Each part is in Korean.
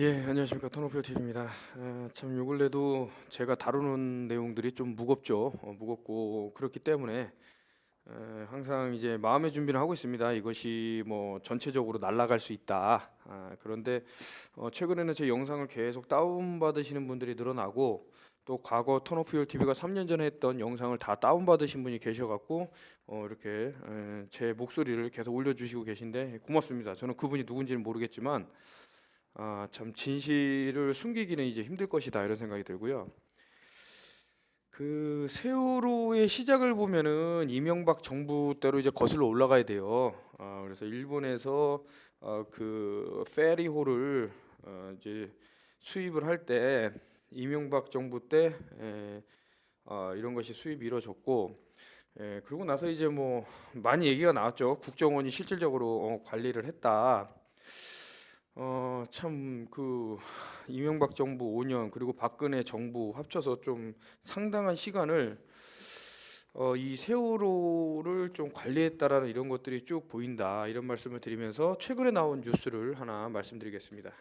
예, 안녕하십니까. 턴오프 TV입니다. 참 요 근래도 제가 다루는 내용들이 좀 무겁죠. 무겁고 그렇기 때문에 항상 이제 마음의 준비를 하고 있습니다. 이것이 뭐 전체적으로 날아갈 수 있다. 그런데 최근에는 제 영상을 계속 다운 받으시는 분들이 늘어나고, 또 과거 턴오프 TV가 3년 전에 했던 영상을 다 다운 받으신 분이 계셔갖고 이렇게 제 목소리를 계속 올려주시고 계신데 고맙습니다. 저는 그분이 누군지는 모르겠지만 참 진실을 숨기기는 이제 힘들 것이다 이런 생각이 들고요. 그 세월호의 시작을 보면은 이명박 정부 때로 이제 거슬러 올라가야 돼요. 그래서 일본에서 그 페리호를 이제 수입을 할 때 이명박 정부 때 이런 것이 수입이 이루어졌고, 그러고 나서 이제 뭐 많이 얘기가 나왔죠. 국정원이 실질적으로 관리를 했다. 참 그 이명박 정부 5년 그리고 박근혜 정부 합쳐서 좀 상당한 시간을 이 세월호를 좀 관리했다라는 이런 것들이 쭉 보인다, 이런 말씀을 드리면서 최근에 나온 뉴스를 하나 말씀드리겠습니다.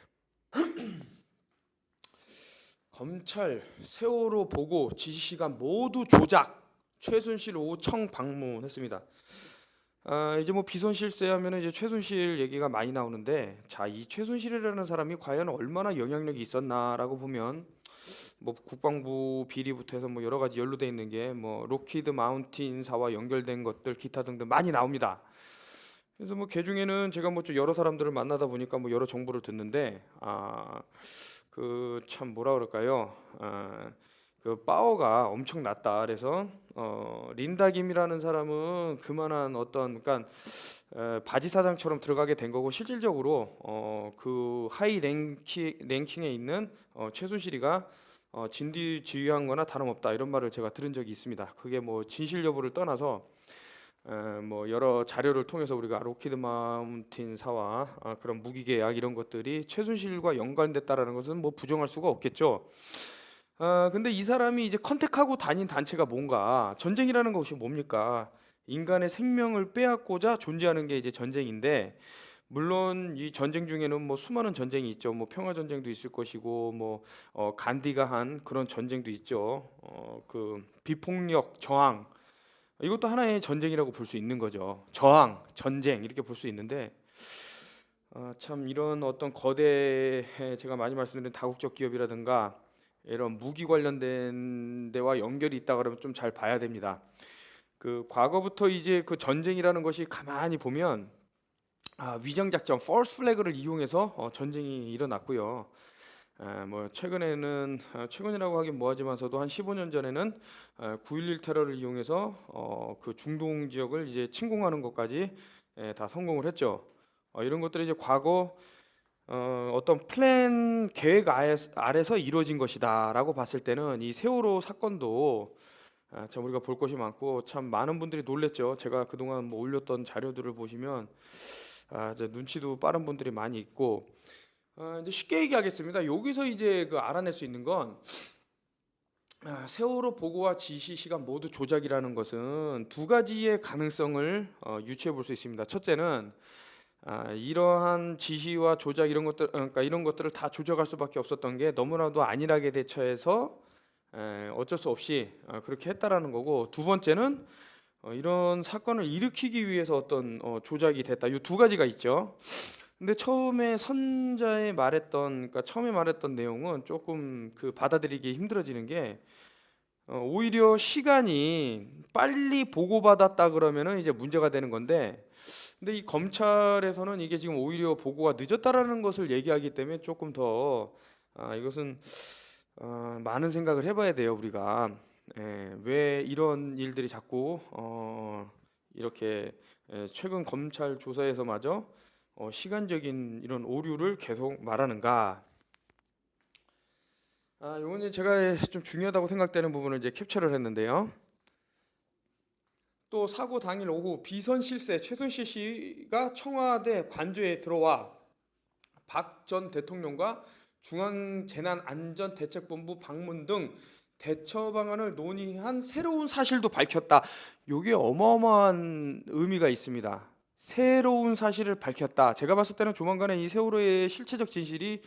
검찰 세월호 보고 지시 시간 모두 조작, 최순실 오후 청 방문했습니다. 이제 뭐 비선 실세하면 이제 최순실 얘기가 많이 나오는데, 자, 이 최순실이라는 사람이 과연 얼마나 영향력이 있었나라고 보면 뭐 국방부 비리부터 해서 뭐 여러 가지 연루돼 있는 게 뭐 록히드 마운틴 인사와 연결된 것들 기타 등등 많이 나옵니다. 그래서 뭐 그 중에는 제가 뭐 좀 여러 사람들을 만나다 보니까 뭐 여러 정보를 듣는데, 그 참 뭐라 그럴까요? 그 파워가 엄청 낮다. 그래서 린다 김이라는 사람은 그만한 어떤, 그러니까 바지 사장처럼 들어가게 된 거고, 실질적으로 그 하이 랭킹에 있는 최순실이가 진두지휘한 거나 다름없다, 이런 말을 제가 들은 적이 있습니다. 그게 뭐 진실 여부를 떠나서 뭐 여러 자료를 통해서 우리가 로키드 마운틴 사와 그런 무기 계약 이런 것들이 최순실과 연관됐다라는 것은 뭐 부정할 수가 없겠죠. 근데 이 사람이 이제 컨택하고 다닌 단체가 뭔가, 전쟁이라는 것이 뭡니까? 인간의 생명을 빼앗고자 존재하는 게 이제 전쟁인데, 물론 이 전쟁 중에는 뭐 수많은 전쟁이 있죠. 뭐 평화 전쟁도 있을 것이고, 뭐 간디가 한 그런 전쟁도 있죠. 그 비폭력 저항, 이것도 하나의 전쟁이라고 볼 수 있는 거죠. 저항, 전쟁 이렇게 볼 수 있는데, 참 이런 어떤 거대, 제가 많이 말씀드린 다국적 기업이라든가 이런 무기 관련된 데와 연결이 있다 그러면 좀 잘 봐야 됩니다. 그 과거부터 이제 그 전쟁이라는 것이 가만히 보면 위장 작전, false flag를 이용해서 전쟁이 일어났고요. 뭐 최근에는 최근이라고 하긴 뭐하지만서도 한 15년 전에는 9.11 테러를 이용해서 그 중동 지역을 이제 침공하는 것까지 다 성공을 했죠. 이런 것들이 이제 과거 어떤 플랜 계획 아래서 이루어진 것이다라고 봤을 때는 이 세월호 사건도 참 우리가 볼 것이 많고, 참 많은 분들이 놀랬죠. 제가 그동안 뭐 올렸던 자료들을 보시면 이제 눈치도 빠른 분들이 많이 있고, 이제 쉽게 얘기하겠습니다. 여기서 이제 그 알아낼 수 있는 건, 세월호 보고와 지시 시간 모두 조작이라는 것은 두 가지의 가능성을 유추해 볼 수 있습니다. 첫째는 이러한 지시와 조작 이런 것들, 그러니까 이런 것들을 다 조작할 수밖에 없었던 게 너무나도 안일하게 대처해서 어쩔 수 없이 그렇게 했다라는 거고, 두 번째는 이런 사건을 일으키기 위해서 어떤 조작이 됐다. 이 두 가지가 있죠. 근데 처음에 선자의 말했던, 그러니까 처음에 말했던 내용은 조금 그 받아들이기 힘들어지는 게, 오히려 시간이 빨리 보고받았다 그러면은 이제 문제가 되는 건데, 근데 이 검찰에서는 이게 지금 오히려 보고가 늦었다라는 것을 얘기하기 때문에 조금 더 이것은 많은 생각을 해봐야 돼요, 우리가. 왜 이런 일들이 자꾸 이렇게 최근 검찰 조사에서마저 시간적인 이런 오류를 계속 말하는가? 요건 이제 제가 좀 중요하다고 생각되는 부분을 이제 캡처를 했는데요. 또 사고 당일 오후 비선 실세 최순실 씨가 청와대 관저에 들어와 박 전 대통령과 중앙재난안전대책본부 방문 등 대처 방안을 논의한 새로운 사실도 밝혔다. 이게 어마어마한 의미가 있습니다. 새로운 사실을 밝혔다. 제가 봤을 때는 조만간에 이 세월호의 실체적 진실이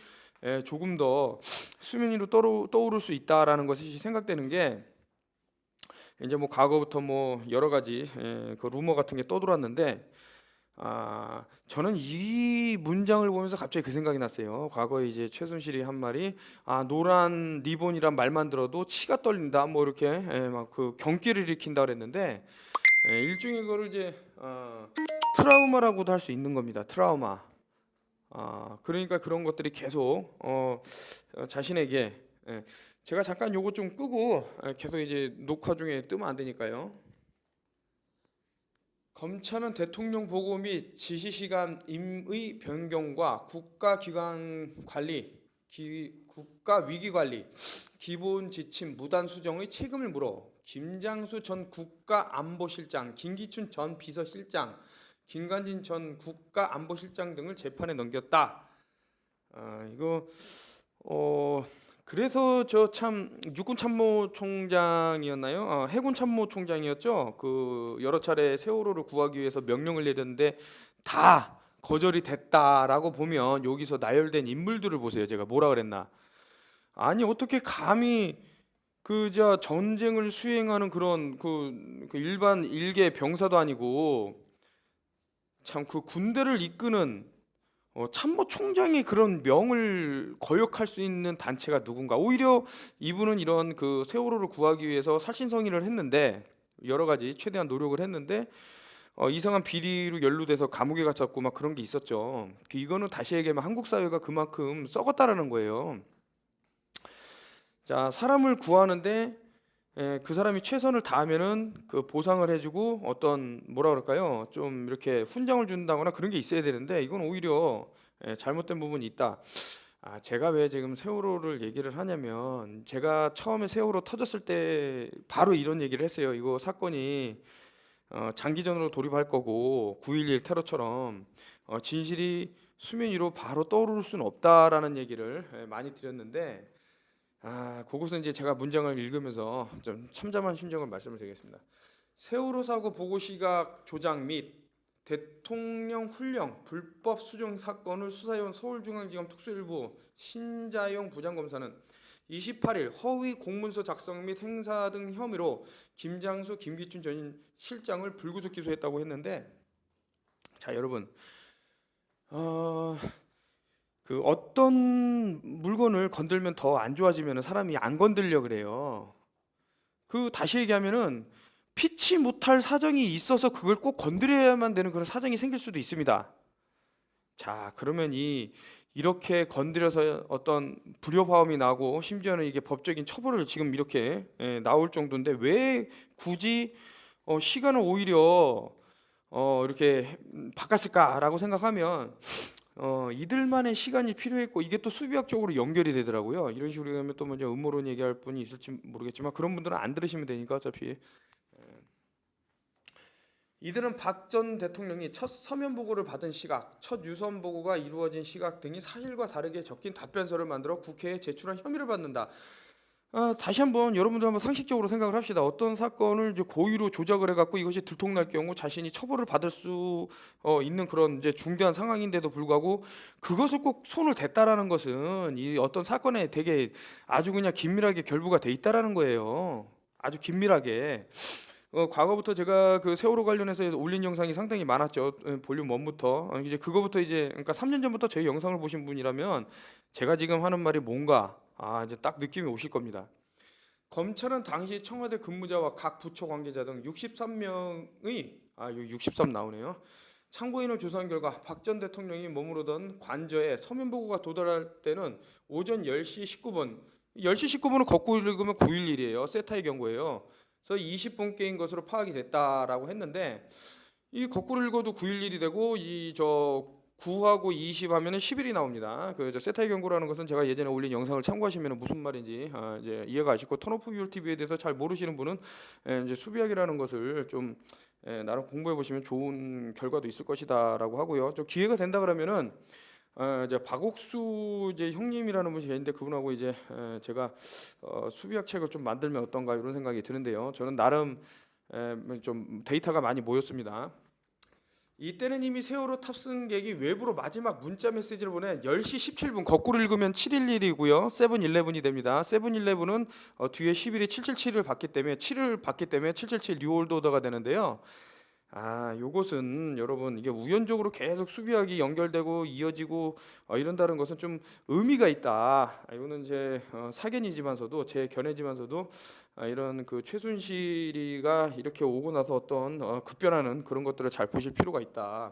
조금 더 수면 위로 떠오를 수 있다라는 것이 생각되는 게 이제 뭐 과거부터 뭐 여러 가지 그 루머 같은 게 떠돌았는데 저는 이 문장을 보면서 갑자기 그 생각이 났어요. 과거에 이제 최순실이 한 말이 노란 리본이란 말만 들어도 치가 떨린다 뭐 이렇게 막 그 경기를 일으킨다 그랬는데 일종의 거를 이제 트라우마라고도 할 수 있는 겁니다. 트라우마. 그러니까 그런 것들이 계속 자신에게 제가 잠깐 요거 좀 끄고 계속 이제 녹화 중에 뜨면 안 되니까요. 검찰은 대통령 보고 및 지시 시간 임의 변경과 국가기관 관리, 국가 위기 관리, 기본 지침 무단 수정의 책임을 물어 김장수 전 국가안보실장, 김기춘 전 비서실장, 김관진 전 국가안보실장 등을 재판에 넘겼다. 이거 그래서 저 참 육군 참모총장이었나요? 해군 참모총장이었죠. 그 여러 차례 세월호를 구하기 위해서 명령을 내렸는데 다 거절이 됐다라고 보면 여기서 나열된 인물들을 보세요. 제가 뭐라 그랬나? 아니 어떻게 감히 저 전쟁을 수행하는 그런 그 일반 일개 병사도 아니고 참 그 군대를 이끄는 참모총장이 그런 명을 거역할 수 있는 단체가 누군가. 오히려 이분은 이런 그 세월호를 구하기 위해서 살신성의를 했는데 여러 가지 최대한 노력을 했는데 이상한 비리로 연루돼서 감옥에 갇혔고 막 그런 게 있었죠. 이거는 다시 얘기하면 한국 사회가 그만큼 썩었다라는 거예요. 자, 사람을 구하는데 그 사람이 최선을 다하면은 그 보상을 해주고 어떤 뭐라 그럴까요? 좀 이렇게 훈장을 준다거나 그런 게 있어야 되는데 이건 오히려 잘못된 부분이 있다. 제가 왜 지금 세월호를 얘기를 하냐면 제가 처음에 세월호 터졌을 때 바로 이런 얘기를 했어요. 이거 사건이 장기전으로 돌입할 거고 9.11 테러처럼 진실이 수면 위로 바로 떠오를 수는 없다라는 얘기를 많이 드렸는데 그것은 이제 제가 문장을 읽으면서 좀 참담한 심정을 말씀을 드리겠습니다. 세월호 사고 보고 시각 조작 및 대통령 훈령 불법 수정 사건을 수사해온 서울중앙지검 특수일부 신자영 부장검사는 28일 허위 공문서 작성 및 행사 등 혐의로 김장수, 김기춘 전 실장을 불구속 기소했다고 했는데, 자 여러분, 그 어떤 물건을 건들면 더 안 좋아지면 사람이 안 건들려 그래요. 그 다시 얘기하면은 피치 못할 사정이 있어서 그걸 꼭 건드려야만 되는 그런 사정이 생길 수도 있습니다. 자, 그러면 이렇게 건드려서 어떤 불협화음이 나고 심지어는 이게 법적인 처벌을 지금 이렇게 나올 정도인데 왜 굳이 시간을 오히려 이렇게 바꿨을까라고 생각하면 이들만의 시간이 필요했고 이게 또 수비학적으로 연결이 되더라고요. 이런 식으로 하면 또 먼저 음모론 얘기할 분이 있을지 모르겠지만 그런 분들은 안 들으시면 되니까 어차피. 이들은 박 전 대통령이 첫 서면 보고를 받은 시각, 첫 유선 보고가 이루어진 시각 등이 사실과 다르게 적힌 답변서를 만들어 국회에 제출한 혐의를 받는다. 다시 한번 여러분들 한번 상식적으로 생각을 합시다. 어떤 사건을 이제 고의로 조작을 해갖고 이것이 들통날 경우 자신이 처벌을 받을 수 있는 그런 이제 중대한 상황인데도 불구하고 그것을 꼭 손을 댔다라는 것은 이 어떤 사건에 되게 아주 그냥 긴밀하게 결부가 돼 있다라는 거예요. 아주 긴밀하게. 과거부터 제가 그 세월호 관련해서 올린 영상이 상당히 많았죠. 볼륨 1부터 이제 그거부터 이제 그러니까 3년 전부터 제 영상을 보신 분이라면 제가 지금 하는 말이 뭔가 이제 딱 느낌이 오실 겁니다. 검찰은 당시 청와대 근무자와 각 부처 관계자 등 63명의 63 나오네요. 참고인을 조사한 결과 박 전 대통령이 머무르던 관저에 서면 보고가 도달할 때는 오전 10시 19분. 10시 19분을 거꾸로 읽으면 9.11이에요. 세타의 경고예요. 그래서 20분께인 것으로 파악이 됐다라고 했는데 이 거꾸로 읽어도 9.11이 되고 이 저 9하고 20 하면은 10일이 나옵니다. 그 세타의 경고라는 것은 제가 예전에 올린 영상을 참고하시면 무슨 말인지 이제 이해가 가시고 턴오프 뷰얼 TV에 대해서 잘 모르시는 분은 이제 수비학이라는 것을 좀 나름 공부해 보시면 좋은 결과도 있을 것이다라고 하고요. 좀 기회가 된다 그러면은 이제 박옥수 이제 형님이라는 분이 계신데 그분하고 이제 제가 수비학 책을 좀 만들면 어떤가 이런 생각이 드는데요. 저는 나름 좀 데이터가 많이 모였습니다. 이때는 이미 세월호 탑승객이 외부로 마지막 문자 메시지를 보낸 10시 17분, 거꾸로 읽으면 711이고요. 세븐일레븐이 됩니다. 세븐일레븐은 뒤에 11이 777을 받기 때문에 7을 받기 때문에 777 뉴올드 오더가 되는데요. 요것은 여러분 이게 우연적으로 계속 수비하기 연결되고 이어지고 이런다는 것은 좀 의미가 있다. 이거는 제 사견이지만서도 제 견해지만서도 이런 그 최순실이가 이렇게 오고 나서 어떤 급변하는 그런 것들을 잘 보실 필요가 있다.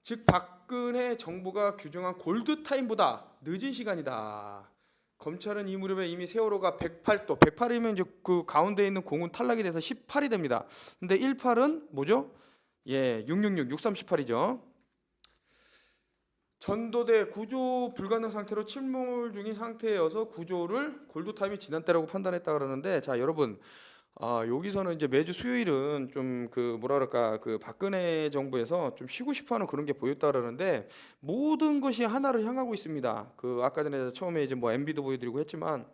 즉 박근혜 정부가 규정한 골드 타임보다 늦은 시간이다. 검찰은 이 무렵에 이미 세월호가 108도, 108이면 이제 그 가운데 있는 공은 탈락이 돼서 18이 됩니다. 근데 18은 뭐죠? 666, 6318이죠. 전도대 구조 불가능 상태로 침몰 중인 상태여서 구조를 골드타임이 지난 때라고 판단했다 그러는데, 자 여러분, 여기서는 이제 매주 수요일은 좀 그 뭐라 그럴까, 그 박근혜 정부에서 좀 쉬고 싶어하는 그런 게 보였다 그러는데, 모든 것이 하나를 향하고 있습니다. 그 아까 전에 처음에 이제 뭐 MB도 보여드리고 했지만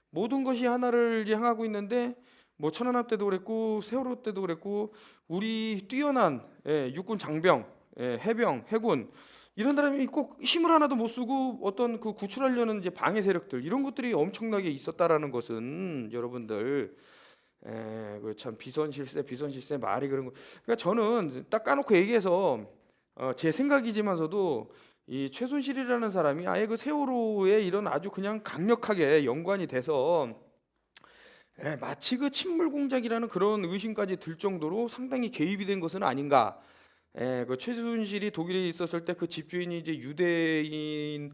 모든 것이 하나를 향하고 있는데, 뭐 천안함 때도 그랬고 세월호 때도 그랬고 우리 뛰어난 육군 장병, 해병, 해군 이런 사람이 꼭 힘을 하나도 못 쓰고 어떤 그 구출하려는 이제 방해 세력들 이런 것들이 엄청나게 있었다라는 것은 여러분들 그참 비선실세 말이 그런 거. 그러니까 저는 딱 까놓고 얘기해서 제 생각이지만서도 이 최순실이라는 사람이 아예 그 세월호에 이런 아주 그냥 강력하게 연관이 돼서 마치 그 침몰 공작이라는 그런 의심까지 들 정도로 상당히 개입이 된 것은 아닌가. 그 최순실이 독일에 있었을 때 그 집주인이 이제 유대인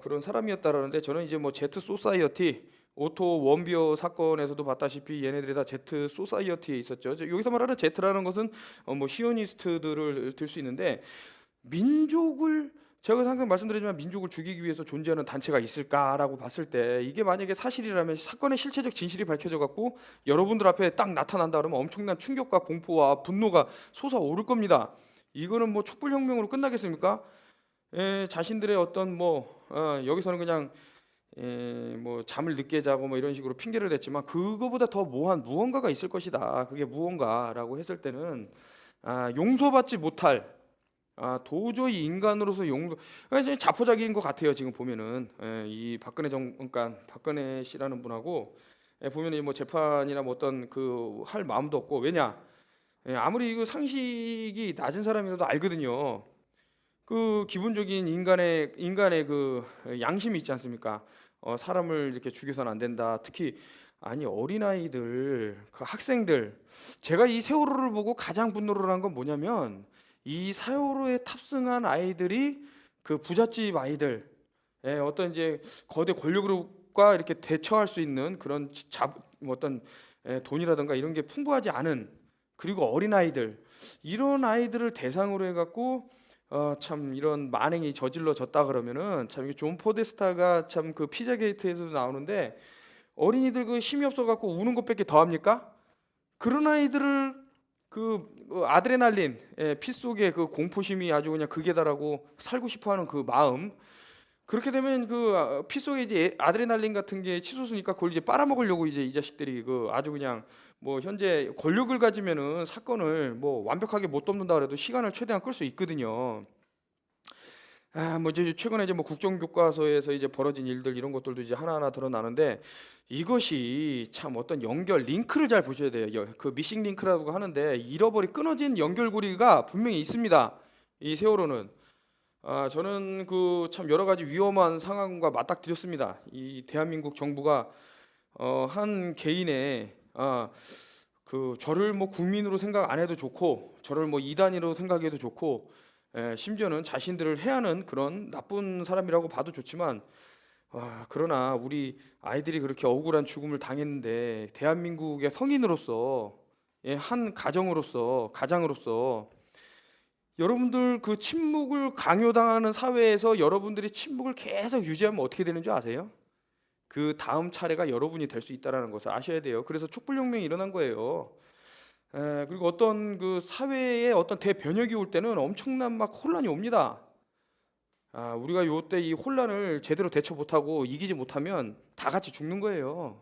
그런 사람이었다라는데, 저는 이제 뭐 제트 소사이어티 오토 원비어 사건에서도 봤다시피 얘네들이 다 제트 소사이어티에 있었죠. 여기서 말하는 제트라는 것은 뭐 시오니스트들을 들 수 있는데, 민족을 제가 항상 말씀드리지만 민족을 죽이기 위해서 존재하는 단체가 있을까라고 봤을 때, 이게 만약에 사실이라면 사건의 실체적 진실이 밝혀져 갖고 여러분들 앞에 딱 나타난다 그러면 엄청난 충격과 공포와 분노가 솟아오를 겁니다. 이거는 뭐 촛불혁명으로 끝나겠습니까? 자신들의 어떤 뭐 여기서는 그냥 뭐 잠을 늦게 자고 뭐 이런 식으로 핑계를 댔지만 그거보다 더 모한 무언가가 있을 것이다. 그게 무언가라고 했을 때는 용서받지 못할, 도저히 인간으로서 그러니까 자포자기인 것 같아요. 지금 보면은 이 박근혜 그러니까 박근혜 씨라는 분하고 보면은 뭐 재판이나 뭐 어떤 그 할 마음도 없고, 왜냐? 아무리 이거 상식이 낮은 사람이라도 알거든요. 그 기본적인 인간의 그 양심이 있지 않습니까? 사람을 이렇게 죽여서는 안 된다. 특히 아니 어린아이들, 그 학생들, 제가 이 세월호를 보고 가장 분노를 한 건 뭐냐면, 이 세월호에 탑승한 아이들이 그 부잣집 아이들, 어떤 이제 거대 권력과 이렇게 대처할 수 있는 그런 어떤 돈이라든가 이런 게 풍부하지 않은, 그리고 어린아이들, 이런 아이들을 대상으로 해갖고 참 이런 만행이 저질러졌다 그러면은, 참 이게 존 포데스타가 참 그 피자게이트에서도 나오는데, 어린이들 그 힘이 없어 갖고 우는 것밖에 더 합니까? 그런 아이들을 그 아드레날린, 피 속에 그 공포심이 아주 그냥 극에 달하고 살고 싶어하는 그 마음, 그렇게 되면 그 피 속에 이제 아드레날린 같은 게 치솟으니까 그걸 이제 빨아먹으려고 이제 이 자식들이 그 아주 그냥 뭐 현재 권력을 가지면은 사건을 뭐 완벽하게 못 덮는다 그래도 시간을 최대한 끌 수 있거든요. 뭐 이제 최근에 이제 뭐 국정교과서에서 이제 벌어진 일들 이런 것들도 이제 하나하나 드러나는데, 이것이 참 어떤 연결 링크를 잘 보셔야 돼요. 그 미싱 링크라고 하는데, 끊어진 연결고리가 분명히 있습니다. 이 세월호는 저는 그 참 여러 가지 위험한 상황과 맞닥뜨렸습니다. 이 대한민국 정부가 한 개인의 그 저를 뭐 국민으로 생각 안 해도 좋고, 저를 뭐 이단으로 생각해도 좋고, 심지어는 자신들을 해하는 그런 나쁜 사람이라고 봐도 좋지만, 그러나 우리 아이들이 그렇게 억울한 죽음을 당했는데, 대한민국의 성인으로서, 한 가장으로서 여러분들 그 침묵을 강요당하는 사회에서 여러분들이 침묵을 계속 유지하면 어떻게 되는 줄 아세요? 그 다음 차례가 여러분이 될 수 있다는 것을 아셔야 돼요. 그래서 촛불혁명이 일어난 거예요. 그리고 어떤 그 사회에 어떤 대변혁이 올 때는 엄청난 막 혼란이 옵니다. 우리가 요때 이 혼란을 제대로 대처 못하고 이기지 못하면 다 같이 죽는 거예요.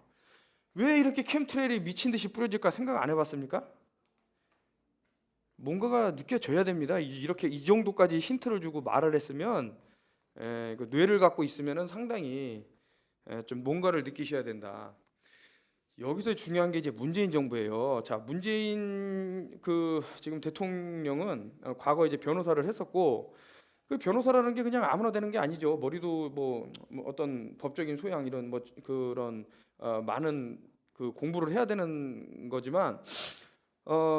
왜 이렇게 캠트레일이 미친 듯이 뿌려질까 생각 안 해봤습니까? 뭔가가 느껴져야 됩니다. 이렇게 이 정도까지 힌트를 주고 말을 했으면 그 뇌를 갖고 있으면은 상당히 좀 뭔가를 느끼셔야 된다. 여기서 중요한 게 이제 문재인 정부예요. 자, 문재인 그 지금 대통령은 과거 이제 변호사를 했었고, 그 변호사라는 게 그냥 아무나 되는 게 아니죠. 머리도 뭐 어떤 법적인 소양 이런 뭐 그런 많은 그 공부를 해야 되는 거지만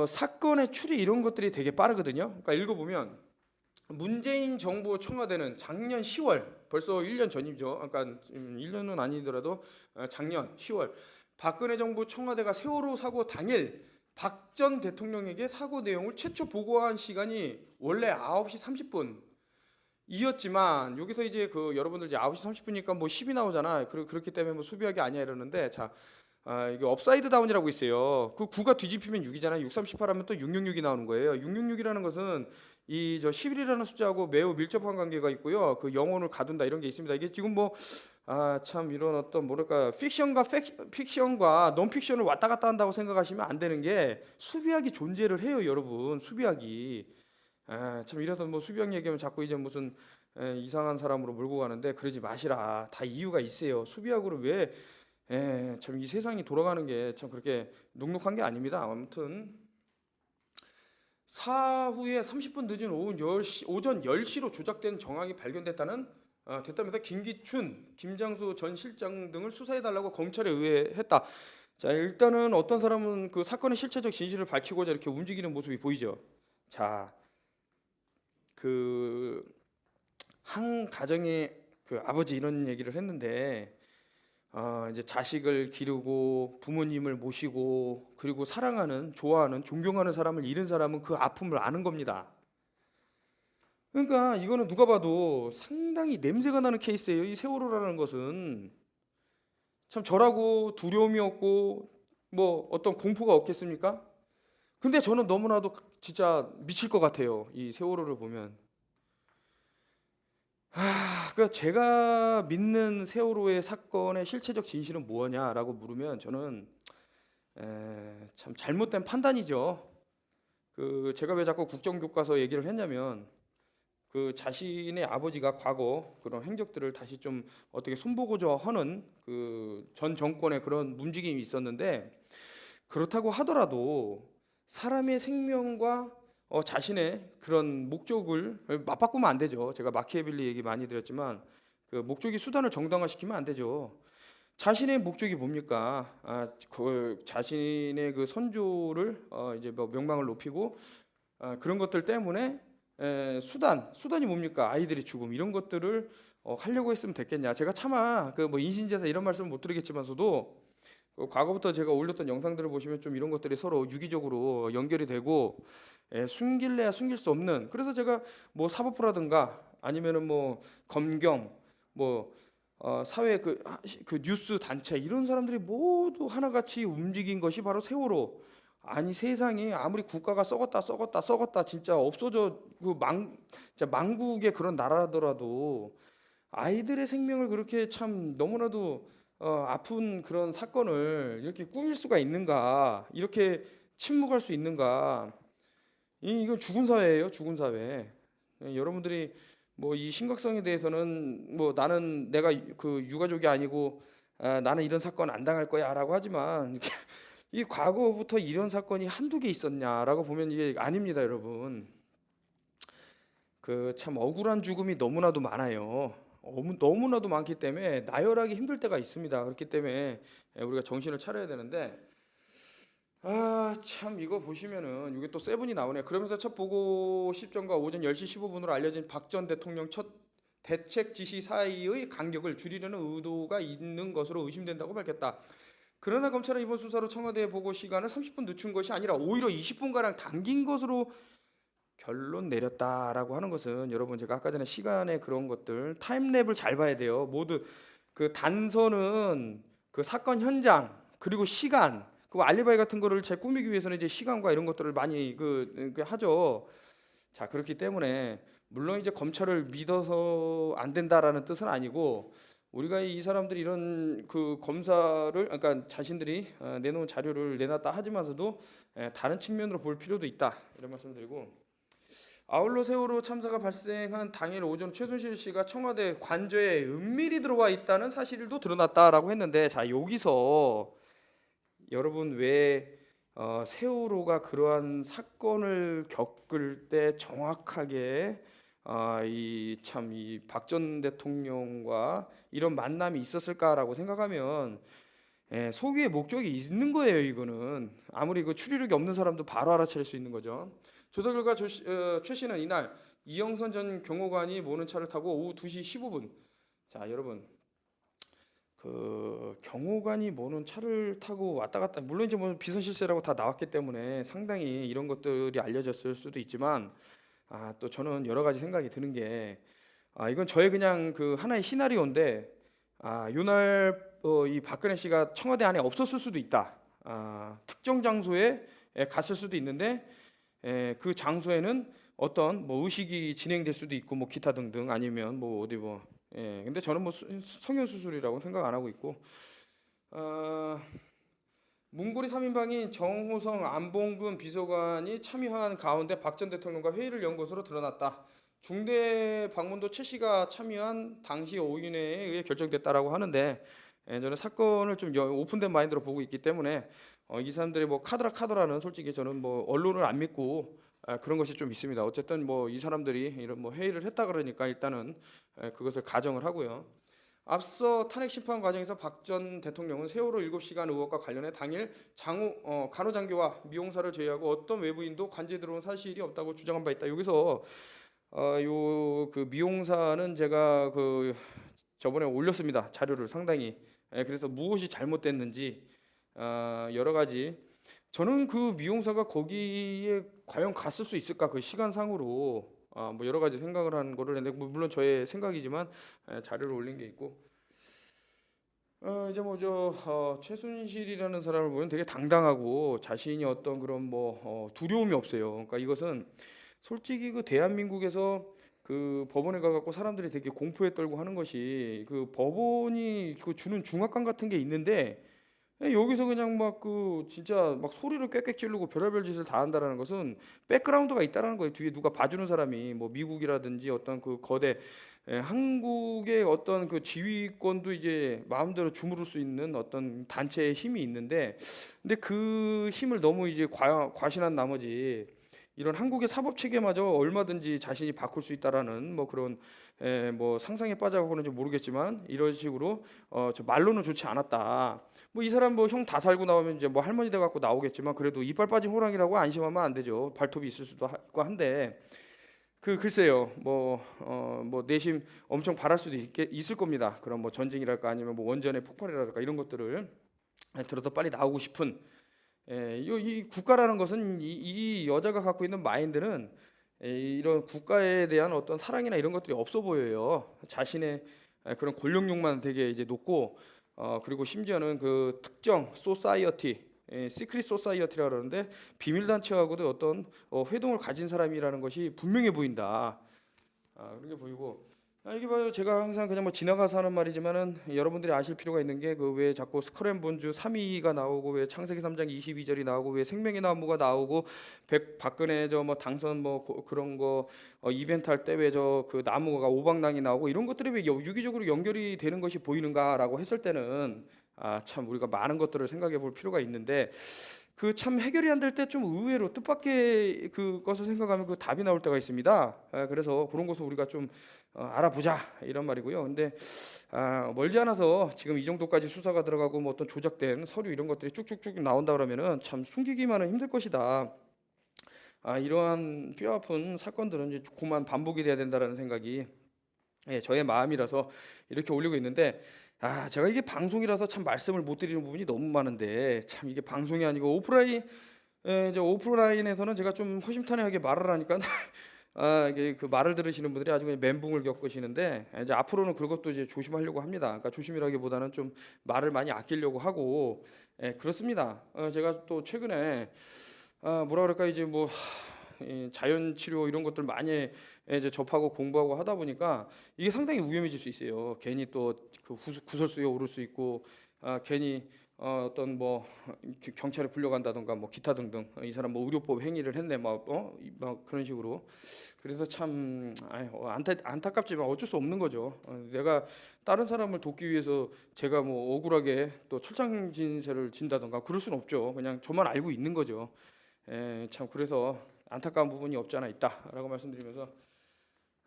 사건의 추리 이런 것들이 되게 빠르거든요. 그러니까 읽어보면 문재인 정부 청와대는 작년 10월 벌써 1년 전이죠. 그러니까 1년은 아니더라도 작년 10월 박근혜 정부 청와대가 세월호 사고 당일 박 전 대통령에게 사고 내용을 최초 보고한 시간이 원래 9시 30분 이었지만 여기서 이제 그 여러분들 이제 9시 30분이니까 뭐 10이 나오잖아. 그렇기 때문에 뭐 수비하기 아니야 이러는데 자 이게 업사이드 다운이라고 있어요. 그 9가 뒤집히면 6이잖아요. 6, 38 하면 또 666이 나오는 거예요. 666이라는 것은 이 저 11이라는 숫자하고 매우 밀접한 관계가 있고요. 그 영혼을 가둔다 이런 게 있습니다. 이게 지금 뭐 참 이런 어떤 뭐랄까 픽션과 논픽션을 왔다 갔다 한다고 생각하시면 안 되는 게 수비학이 존재를 해요, 여러분. 수비학이. 참 이래서 뭐 수비학 얘기하면 자꾸 이제 무슨 이상한 사람으로 몰고 가는데 그러지 마시라. 다 이유가 있어요. 수비학으로 왜 참 이 세상이 돌아가는 게 참 그렇게 눅눅한 게 아닙니다. 아무튼 사후에 30분 늦은 오전 10시로 조작된 정황이 발견됐다는 됐다면서 김기춘, 김장수 전 실장 등을 수사해달라고 검찰에 의뢰했다. 자, 일단은 어떤 사람은 그 사건의 실체적 진실을 밝히고자 이렇게 움직이는 모습이 보이죠. 자, 그 한 가정의 그 아버지 이런 얘기를 했는데 이제 자식을 기르고 부모님을 모시고 그리고 사랑하는, 좋아하는, 존경하는 사람을 잃은 사람은 그 아픔을 아는 겁니다. 그러니까 이거는 누가 봐도 상당히 냄새가 나는 케이스예요. 이 세월호라는 것은 참 저라고 두려움이 없고 뭐 어떤 공포가 없겠습니까? 근데 저는 너무나도 진짜 미칠 것 같아요. 이 세월호를 보면. 그러니까 제가 믿는 세월호의 사건의 실체적 진실은 무엇냐라고 물으면 저는 참 잘못된 판단이죠. 그 제가 왜 자꾸 국정교과서 얘기를 했냐면 그 자신의 아버지가 과거 그런 행적들을 다시 좀 어떻게 손보고자 하는 그 전 정권의 그런 움직임이 있었는데 그렇다고 하더라도 사람의 생명과 자신의 그런 목적을 맞바꾸면 안 되죠. 제가 마키아벨리 얘기 많이 드렸지만 그 목적이 수단을 정당화시키면 안 되죠. 자신의 목적이 뭡니까? 그 자신의 그 선조를 이제 뭐 명망을 높이고 그런 것들 때문에 수단이 뭡니까? 아이들의 죽음 이런 것들을 하려고 했으면 됐겠냐? 제가 차마 그 뭐 인신제사 이런 말씀을 못 드리겠지만서도 과거부터 제가 올렸던 영상들을 보시면 좀 이런 것들이 서로 유기적으로 연결이 되고 숨길래야 숨길 수 없는 그래서 제가 뭐 사법부라든가 아니면은 뭐 검경 뭐 사회 그 뉴스 단체 이런 사람들이 모두 하나같이 움직인 것이 바로 세월호. 아니 세상에 아무리 국가가 썩었다 진짜 없어져 진짜 망국의 그런 나라더라도 아이들의 생명을 그렇게 참 너무나도 아픈 그런 사건을 이렇게 꾸밀 수가 있는가? 이렇게 침묵할 수 있는가? 이건 죽은 사회예요, 죽은 사회. 여러분들이 뭐 이 심각성에 대해서는 뭐 나는 내가 그 유가족이 아니고 나는 이런 사건 안 당할 거야라고 하지만 이 과거부터 이런 사건이 한두 개 있었냐라고 보면 이게 아닙니다, 여러분. 그 참 억울한 죽음이 너무나도 많아요. 너무나도 많기 때문에 나열하기 힘들 때가 있습니다. 그렇기 때문에 우리가 정신을 차려야 되는데 참 이거 보시면은 이게 또 세븐이 나오네. 그러면서 첫 보고 시점과 오전 10시 15분으로 알려진 박 전 대통령 첫 대책 지시 사이의 간격을 줄이려는 의도가 있는 것으로 의심된다고 밝혔다. 그러나 검찰은 이번 수사로 청와대 보고 시간을 30분 늦춘 것이 아니라 오히려 20분가량 당긴 것으로 결론 내렸다라고 하는 것은 여러분 제가 아까 전에 시간의 그런 것들 타임랩을 잘 봐야 돼요. 모두 그 단서는 그 사건 현장 그리고 시간 그 알리바이 같은 거를 잘 꾸미기 위해서는 이제 시간과 이런 것들을 많이 그 하죠. 자 그렇기 때문에 물론 이제 검찰을 믿어서 안 된다라는 뜻은 아니고 우리가 이 사람들이 이런 그 검사를 그러니까 자신들이 내놓은 자료를 내놨다 하지만서도 다른 측면으로 볼 필요도 있다 이런 말씀드리고, 아울러 세월호 참사가 발생한 당일 오전 최순실 씨가 청와대 관저에 은밀히 들어와 있다는 사실도 드러났다라고 했는데, 자 여기서 여러분 왜 세월호가 그러한 사건을 겪을 때 정확하게 이 박 전 대통령과 이런 만남이 있었을까라고 생각하면 소기의 목적이 있는 거예요. 이거는 아무리 그 추리력이 없는 사람도 바로 알아챌 수 있는 거죠. 조사 결과 최 씨는 이날 이영선 전 경호관이 모는 차를 타고 오후 2시 15분. 자 여러분, 그 경호관이 모는 차를 타고 왔다 갔다, 물론 이제 뭐 비선 실세라고 다 나왔기 때문에 상당히 이런 것들이 알려졌을 수도 있지만, 또 저는 여러 가지 생각이 드는 게, 이건 저의 그냥 그 하나의 시나리오인데, 요날 이 박근혜 씨가 청와대 안에 없었을 수도 있다. 특정 장소에 갔을 수도 있는데, 그 장소에는 어떤 뭐 의식이 진행될 수도 있고 뭐 기타 등등, 아니면 뭐 어디 뭐 근데 저는 뭐 성형 수술이라고 생각 안 하고 있고, 문고리 3인방인 정호성 안봉근 비서관이 참여한 가운데 박 전 대통령과 회의를 연 것으로 드러났다. 중대 방문도 최 씨가 참여한 당시 오인회에 의해 결정됐다라고 하는데, 저는 사건을 좀 오픈된 마인드로 보고 있기 때문에 이 사람들이 뭐 카더라는, 솔직히 저는 뭐 언론을 안 믿고 그런 것이 좀 있습니다. 어쨌든 뭐 이 사람들이 이런 뭐 회의를 했다 그러니까 일단은 그것을 가정을 하고요. 앞서 탄핵 심판 과정에서 박 전 대통령은 세월호 7시간 의혹과 관련해 당일 간호장교와 미용사를 제외하고 어떤 외부인도 관저에 들어온 사실이 없다고 주장한 바 있다. 여기서 요 그 미용사는 제가 그 저번에 올렸습니다. 자료를 상당히. 그래서 무엇이 잘못됐는지 여러 가지, 저는 그 미용사가 거기에 과연 갔을 수 있을까, 그 시간상으로 뭐 여러 가지 생각을 한 거를 했는데, 물론 저의 생각이지만 자료를 올린 게 있고, 이제 뭐 최순실이라는 사람을 보면 되게 당당하고 자신이 어떤 그런 뭐 두려움이 없어요. 그러니까 이것은 솔직히 그 대한민국에서 그 법원에 가갖고 사람들이 되게 공포에 떨고 하는 것이, 그 법원이 그 주는 중압감 같은 게 있는데, 여기서 그냥 막 그 진짜 막 소리를 꽥꽥 지르고 별의별 짓을 다 한다라는 것은 백그라운드가 있다라는 거예요. 뒤에 누가 봐주는 사람이, 뭐 미국이라든지 어떤 그 거대 한국의 어떤 그 지휘권도 이제 마음대로 주무를 수 있는 어떤 단체의 힘이 있는데, 근데 그 힘을 너무 이제 과신한 나머지 이런 한국의 사법 체계마저 얼마든지 자신이 바꿀 수 있다라는 뭐 그런 뭐 상상에 빠져가고는지 모르겠지만, 이런 식으로 저 말로는 좋지 않았다. 뭐 이 사람 뭐 형 다 살고 나오면 이제 뭐 할머니 돼 갖고 나오겠지만, 그래도 이빨 빠진 호랑이라고 안심하면 안 되죠. 발톱이 있을 수도 있고 한데, 그 글쎄요, 뭐 내심 엄청 바랄 수도 있을 겁니다. 그런 뭐 전쟁이랄까 아니면 뭐 원전의 폭발이랄까 이런 것들을 들어서 빨리 나오고 싶은, 이 국가라는 것은 이 여자가 갖고 있는 마인드는 이런 국가에 대한 어떤 사랑이나 이런 것들이 없어 보여요. 자신의 그런 권력욕만 되게 이제 높고, 그리고 심지어는 그 특정 소사이어티, 시크릿 소사이어티라 그러는데 비밀 단체하고도 어떤 회동을 가진 사람이라는 것이 분명해 보인다. 그런 게 보이고, 이게 봐요. 제가 항상 그냥 뭐 지나가서 하는 말이지만은 여러분들이 아실 필요가 있는 게, 그 왜 자꾸 스크램본즈 3위가 나오고, 왜 창세기 3장 22절이 나오고, 왜 생명의 나무가 나오고, 박근혜 저 뭐 당선 뭐 그런 거 이벤트 할 때 왜 저 그 나무가 오방당이 나오고, 이런 것들이 왜 유기적으로 연결이 되는 것이 보이는가라고 했을 때는 참 우리가 많은 것들을 생각해 볼 필요가 있는데, 그 참 해결이 안 될 때 좀 의외로 뜻밖의 그것을 생각하면 그 답이 나올 때가 있습니다. 그래서 그런 것을 우리가 좀 알아보자 이런 말이고요. 근데 멀지 않아서 지금 이 정도까지 수사가 들어가고 뭐 어떤 조작된 서류 이런 것들이 쭉쭉쭉 나온다 그러면은 참 숨기기만은 힘들 것이다. 이러한 뼈아픈 사건들은 이제 그만 반복이 돼야 된다라는 생각이 저의 마음이라서 이렇게 올리고 있는데, 제가 이게 방송이라서 참 말씀을 못 드리는 부분이 너무 많은데, 참 이게 방송이 아니고 이제 오프라인에서는 제가 좀 허심탄회하게 말을 하니까 이게 그 말을 들으시는 분들이 아주 그냥 멘붕을 겪으시는데, 이제 앞으로는 그것도 이제 조심하려고 합니다. 그러니까 조심이라기보다는 좀 말을 많이 아끼려고 하고, 그렇습니다. 제가 또 최근에 뭐라 그럴까, 이제 뭐 자연 치료 이런 것들 많이 이제 접하고 공부하고 하다 보니까 이게 상당히 위험해질 수 있어요. 괜히 또 그 구설수에 오를 수 있고, 괜히 어떤 뭐 경찰에 불려간다던가 뭐 기타 등등 이 사람 뭐 의료법 행위를 했네 막 그런 식으로. 그래서 참 안타깝지만 어쩔 수 없는 거죠. 내가 다른 사람을 돕기 위해서 제가 뭐 억울하게 또 출장 진세를 진다던가 그럴 수는 없죠. 그냥 저만 알고 있는 거죠. 참 그래서 안타까운 부분이 없지 않아 있다라고 말씀드리면서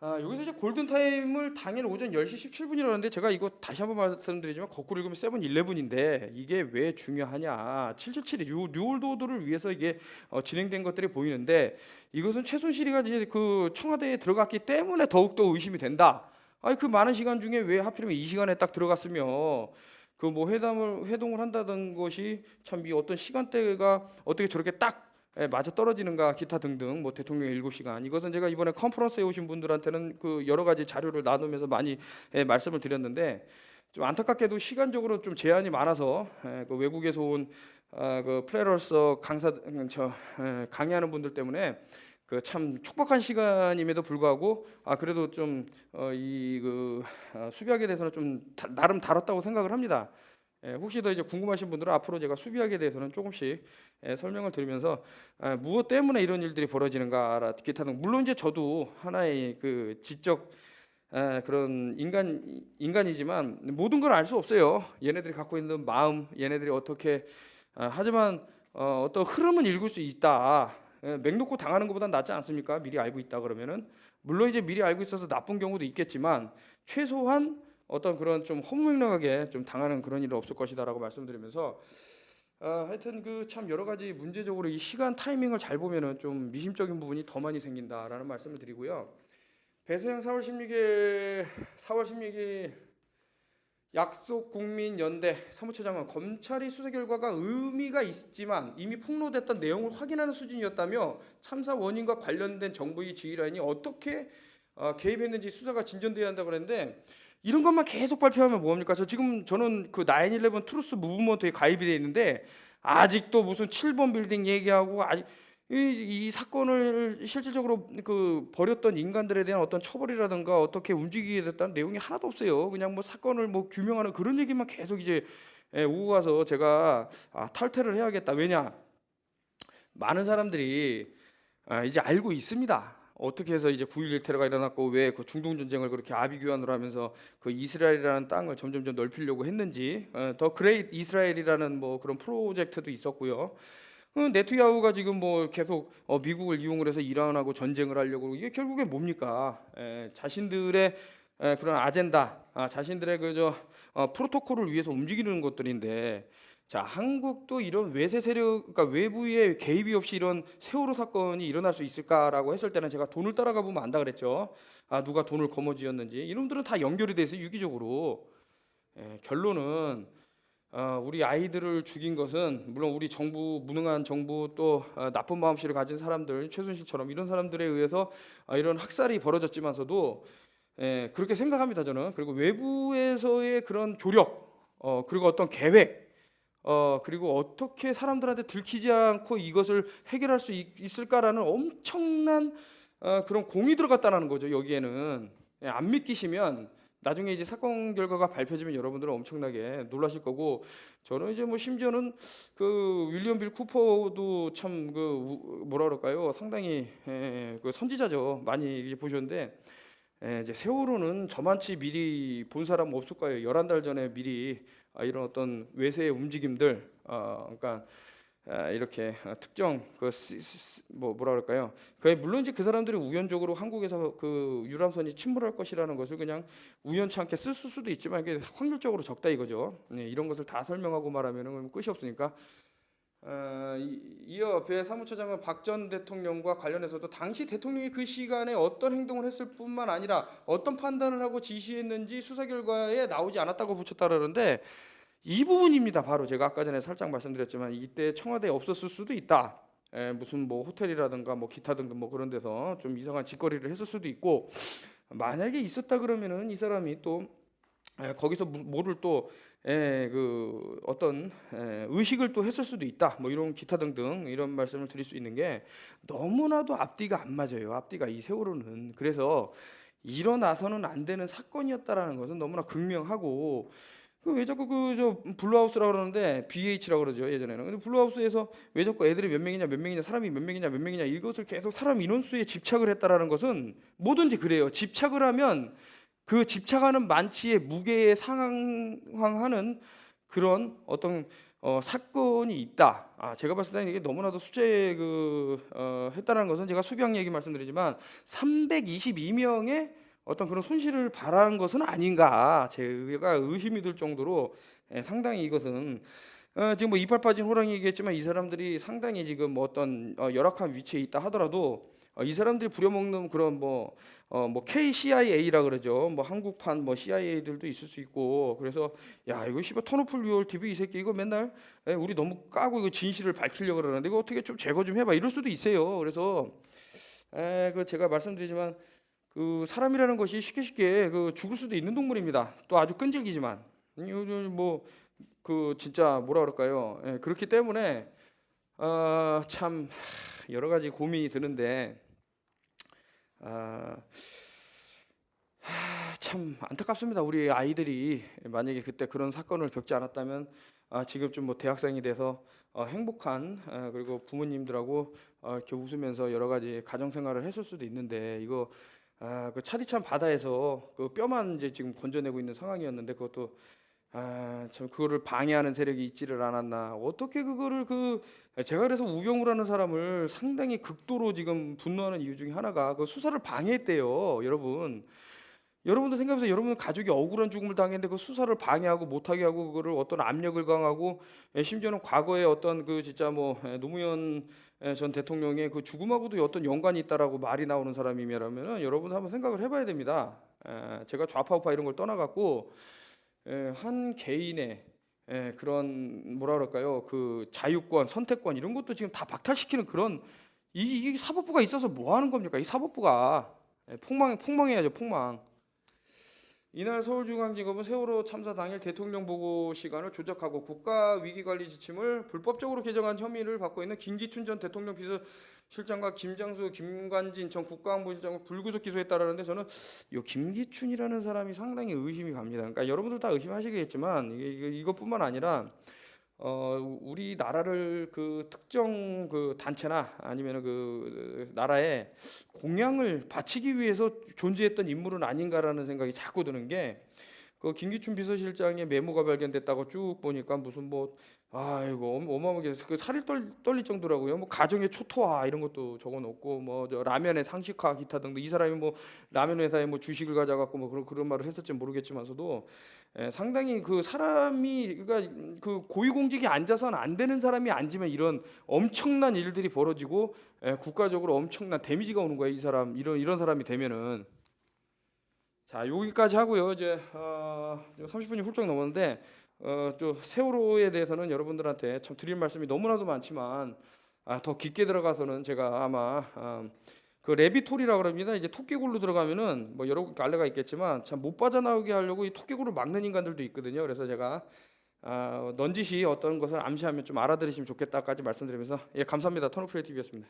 여기서 이제 골든타임을 당일 오전 10시 17분이라는데 제가 이거 다시 한번 말씀드리지만 거꾸로 읽으면 7-11인데 이게 왜 중요하냐. 777이 뉴월드오더를 위해서 이게 진행된 것들이 보이는데 이것은 최순실이가 이제 그 청와대에 들어갔기 때문에 더욱더 의심이 된다. 아니 그 많은 시간 중에 왜 하필이면 이 시간에 딱 들어갔으며 그 뭐 회동을 한다던 것이 참 이 어떤 시간대가 어떻게 저렇게 딱 맞아 떨어지는가 기타 등등 뭐 대통령의 7시간 이것은 제가 이번에 컨퍼런스에 오신 분들한테는 그 여러 가지 자료를 나누면서 많이 말씀을 드렸는데 좀 안타깝게도 시간적으로 좀 제한이 많아서 그 외국에서 온 그 프레럴서 강의하는 분들 때문에 그 참 촉박한 시간임에도 불구하고 그래도 좀 수비학에 대해서는 좀 나름 다뤘다고 생각을 합니다. 혹시 더 이제 궁금하신 분들은 앞으로 제가 수비학에 대해서는 조금씩 설명을 드리면서 무엇 때문에 이런 일들이 벌어지는가 기타 등 물론 이제 저도 하나의 그 지적 그런 인간이지만 모든 걸 알 수 없어요. 얘네들이 갖고 있는 마음, 얘네들이 어떻게 하지만 어떤 흐름은 읽을 수 있다. 맥 놓고 당하는 것보단 낫지 않습니까? 미리 알고 있다 그러면은 물론 이제 미리 알고 있어서 나쁜 경우도 있겠지만 최소한 어떤 그런 좀 허무맹랑하게 좀 당하는 그런 일은 없을 것이다라고 말씀드리면서 하여튼 그 참 여러 가지 문제적으로 이 시간 타이밍을 잘 보면은 좀 미심적인 부분이 더 많이 생긴다라는 말씀을 드리고요. 배서영 4월 16일 약속국민연대 사무처장은 검찰이 수사 결과가 의미가 있지만 이미 폭로됐던 내용을 확인하는 수준이었다며 참사 원인과 관련된 정부의 지휘라인이 어떻게 개입했는지 수사가 진전돼야 한다고 그랬는데 이런 것만 계속 발표하면 뭐합니까? 저는 그 9/11 트루스 무브먼트에 가입이 돼 있는데 아직도 무슨 7번 빌딩 얘기하고 이 사건을 실질적으로 그 벌였던 인간들에 대한 어떤 처벌이라든가 어떻게 움직이게 됐다는 내용이 하나도 없어요. 그냥 뭐 사건을 뭐 규명하는 그런 얘기만 계속 이제 오고 가서 제가 탈퇴를 해야겠다. 왜냐? 많은 사람들이 이제 알고 있습니다. 어떻게 해서 이제 9.11 테러가 일어났고 왜 그 중동 전쟁을 그렇게 아비규환으로 하면서 그 이스라엘이라는 땅을 점점점 넓히려고 했는지 더 그레이트 이스라엘이라는 뭐 그런 프로젝트도 있었고요. 네트야후가 지금 뭐 계속 미국을 이용을 해서 이란하고 전쟁을 하려고 이게 결국에 뭡니까? 자신들의 그런 아젠다, 자신들의 그저 프로토콜을 위해서 움직이는 것들인데, 자 한국도 이런 외세 세력, 그러니까 외부의 개입이 없이 이런 세월호 사건이 일어날 수 있을까라고 했을 때는 제가 돈을 따라가 보면 안다 그랬죠. 누가 돈을 거머쥐었는지 이놈들은 다 연결이 돼 있어요 유기적으로. 결론은 우리 아이들을 죽인 것은 물론 우리 정부 무능한 정부 또 나쁜 마음씨를 가진 사람들 최순실처럼 이런 사람들에 의해서 이런 학살이 벌어졌지만서도 그렇게 생각합니다 저는. 그리고 외부에서의 그런 조력 그리고 어떤 계획 그리고 어떻게 사람들한테 들키지 않고 이것을 해결할 수 있을까라는 엄청난 그런 공이 들어갔다는 거죠 여기에는. 안 믿기시면 나중에 이제 사건 결과가 발표되면 여러분들은 엄청나게 놀라실 거고 저는 이제 뭐 심지어는 그 윌리엄 빌 쿠퍼도 참 그 뭐라 그럴까요 상당히 그 선지자죠. 많이 보셨는데 이제 세월호는 저만치 미리 본 사람 없을 거예요. 11달 전에 미리 이런 어떤 외세의 움직임들 그러니까 이렇게 특정 뭐라 그럴까요? 물론 이제 그 사람들이 우연적으로 한국에서 그 유람선이 침몰할 것이라는 것을 그냥 우연치 않게 쓸 수도 있지만 이게 확률적으로 적다 이거죠. 이런 것을 다 설명하고 말하면은 끝이 없으니까. 이어 배 사무처장은 박 전 대통령과 관련해서도 당시 대통령이 그 시간에 어떤 행동을 했을 뿐만 아니라 어떤 판단을 하고 지시했는지 수사 결과에 나오지 않았다고 붙였다 그러는데 이 부분입니다. 바로 제가 아까 전에 살짝 말씀드렸지만 이때 청와대에 없었을 수도 있다. 무슨 뭐 호텔이라든가 뭐 기타 등등 뭐 그런 데서 좀 이상한 짓거리를 했을 수도 있고 만약에 있었다 그러면은 이 사람이 또 거기서 뭐를 또 그 어떤 의식을 또 했을 수도 있다. 뭐 이런 기타 등등 이런 말씀을 드릴 수 있는 게 너무나도 앞뒤가 안 맞아요. 앞뒤가 이 세월호는. 그래서 일어나서는 안 되는 사건이었다라는 것은 너무나 극명하고 그 왜 자꾸 그 저 블루하우스라고 그러는데 BH라고 그러죠 예전에는. 근데 블루하우스에서 왜 자꾸 애들이 몇 명이냐 사람이 몇 명이냐 이것을 계속 사람 인원수에 집착을 했다라는 것은 뭐든지 그래요. 집착을 하면 그 집착하는 만치의 무게에 상응하는 그런 어떤 사건이 있다. 제가 봤을 때는 이게 너무나도 수재 했다는 것은 제가 수비학 얘기 말씀드리지만 322명의 어떤 그런 손실을 바라는 것은 아닌가 제가 의심이 들 정도로 상당히 이것은 지금 뭐 이빨 빠진 호랑이 얘기했지만 이 사람들이 상당히 지금 뭐 어떤 열악한 위치에 있다 하더라도 이 사람들이 부려먹는 그런 뭐 KCIA라 그러죠. 뭐 한국판 뭐 CIA들도 있을 수 있고 그래서 야 이거 씨발 턴오프 리얼 TV 이 새끼 이거 맨날 우리 너무 까고 이거 진실을 밝히려고 그러는데 이거 어떻게 좀 제거 좀 해봐 이럴 수도 있어요. 그래서 그 제가 말씀드리지만 그 사람이라는 것이 쉽게 그 죽을 수도 있는 동물입니다. 또 아주 끈질기지만 뭐 그 진짜 뭐라 그럴까요? 그렇기 때문에 참 여러 가지 고민이 드는데 참 안타깝습니다. 우리 아이들이 만약에 그때 그런 사건을 겪지 않았다면 지금쯤 뭐 대학생이 돼서 행복한 그리고 부모님들하고 이렇게 웃으면서 여러 가지 가정 생활을 했을 수도 있는데 이거 그 차디찬 바다에서 그 뼈만 이제 지금 건져내고 있는 상황이었는데 그것도 참 그거를 방해하는 세력이 있지를 않았나. 어떻게 그거를 제가 그래서 우병우라는 사람을 상당히 극도로 지금 분노하는 이유 중에 하나가 그 수사를 방해했대요, 여러분. 여러분도 생각해보세요. 여러분 가족이 억울한 죽음을 당했는데 그 수사를 방해하고 못하게 하고 그거를 어떤 압력을 강하고 심지어는 과거에 어떤 그 진짜 뭐 노무현 전 대통령의 그 죽음하고도 어떤 연관이 있다라고 말이 나오는 사람이면은 여러분 한번 생각을 해봐야 됩니다. 제가 좌파 우파 이런 걸 떠나갖고 한 개인의 그런 뭐라 그럴까요? 그 자유권, 선택권 이런 것도 지금 다 박탈시키는 그런 이 사법부가 있어서 뭐 하는 겁니까? 이 사법부가 폭망해야죠, 폭망. 이날 서울중앙지검은 세월호 참사 당일 대통령 보고 시간을 조작하고 국가위기관리 지침을 불법적으로 개정한 혐의를 받고 있는 김기춘 전 대통령 비서실장과 김장수, 김관진 전 국가안보실장을 불구속 기소했다라는데 저는 이 김기춘이라는 사람이 상당히 의심이 갑니다. 그러니까 여러분들 다 의심하시겠지만 이것뿐만 아니라 우리나라를 그 특정 그 단체나 아니면 그 나라에 공양을 바치기 위해서 존재했던 인물은 아닌가라는 생각이 자꾸 드는 게 그 김기춘 비서실장의 메모가 발견됐다고 쭉 보니까 무슨 뭐 아이고 어마어마하게 그 살이 떨릴 정도라고요. 뭐 가정의 초토화 이런 것도 적어놓고 뭐 저 라면의 상식화 기타 등등 이 사람이 뭐 라면 회사에 뭐 주식을 가져갖고 뭐 그런 말을 했을지 모르겠지만서도 상당히 그 사람이 그러니까 그 고위공직에 앉아서는 안 되는 사람이 앉으면 이런 엄청난 일들이 벌어지고 국가적으로 엄청난 데미지가 오는 거예요. 이 사람 이런 사람이 되면은. 자 여기까지 하고요. 이제 30분이 훌쩍 넘었는데 좀 세월호에 대해서는 여러분들한테 참 드릴 말씀이 너무나도 많지만 더 깊게 들어가서는 제가 아마 그 레비톨이라고 그럽니다. 이제 토끼굴로 들어가면은 뭐 여러 갈래가 있겠지만 참 못 빠져나오게 하려고 이 토끼굴을 막는 인간들도 있거든요. 그래서 제가 넌지시 어떤 것을 암시하면 좀 알아들으시면 좋겠다까지 말씀드리면서 감사합니다. 턴오프 TV였습니다.